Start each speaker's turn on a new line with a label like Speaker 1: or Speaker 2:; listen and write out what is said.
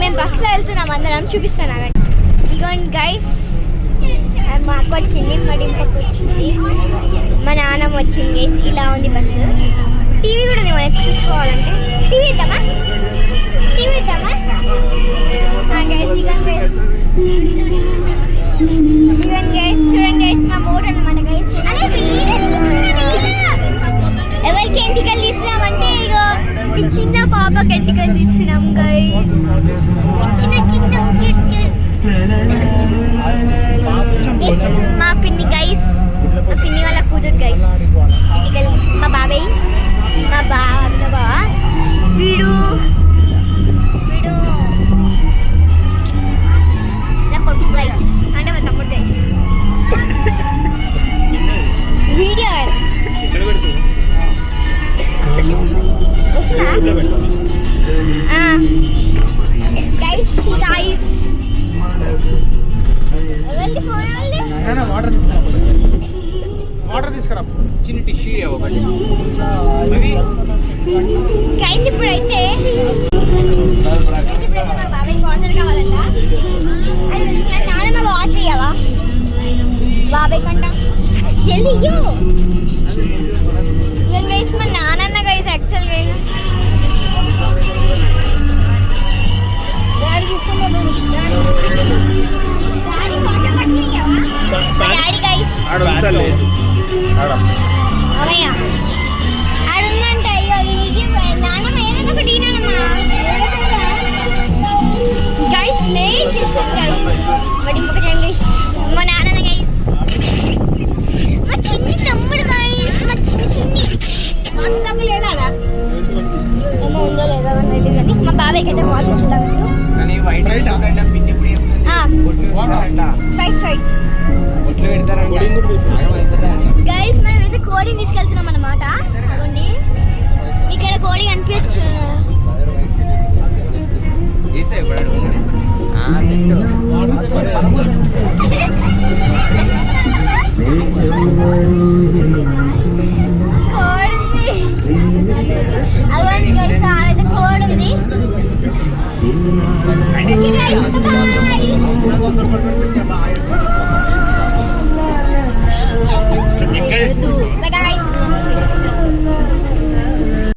Speaker 1: మేము బస్సులో వెళ్తున్నాం అందరం, చూపిస్తాను. ఇగోండి గైస్, మా అక్క వచ్చింది, మా డింపకు వచ్చింది, మా నాన్నమ్మ వచ్చింది గైస్. ఇలా ఉంది బస్సు. టీవీ కూడా ఉంది మనకి చూసుకోవాలంటే. టీవీ ఇద్దామా గైస్. ఇగోండి గైస్, చూడండి గైస్, మా మోటర్ అనమాట గైస్. ఎవరికి ఎంటికలు తీస్తున్నామంటే ఇగో ఈ చిన్న పాపకి ఎంటికలు తీస్తున్నాం గైస్. మా పిన్ని గైస్, మా పిన్ని వాళ్ళ కూతురు గైస్. ఎంటికలు మా బాబాయ్, మా బావ వీడు నా కొడుకు గైస్, అంటే మా తమ్ముడు గైస్. వీడియో గైస్
Speaker 2: వాటర్ తీసుకురా, చిన్న టిష్యూ ఒకటి.
Speaker 1: గైస్ ఇప్పుడైతే మా బాబాయ్ వాటర్ కావాలంట. నాన్నమ్మ వాటర్ ఇవ్వవా బాబాయ్ కంట? చెల్లియో ఇక గైస్ మా నాన్న గైస్ యాక్చువల్గా డాడీ తీసుకున్నాను. డాడీ వాటర్ పట్టి ఇవ్వవా? డాడీ గైస్ అవయ్యా ఆడుందంట. నాన్నమ్మ ఏదైనా ఒకటి నాన్నమ్మ గైస్ లేట్ చేస్తాం గైస్. మరి ఇంకొకటి గైస్ మా నాన్న గైస్, మా చిన్ని తమ్ముడు గైస్, మా చిన్ని ఏమో ఉందో లేదో తెలియదు కానీ మా బాబాయ్కి అయితే వాష్ వచ్చిందా గైస్. మనం అయితే కోడిని తీసుకెళ్తున్నాం అన్నమాట. అదండి మీకు ఇక్కడ కోడి కనిపించచ్చు.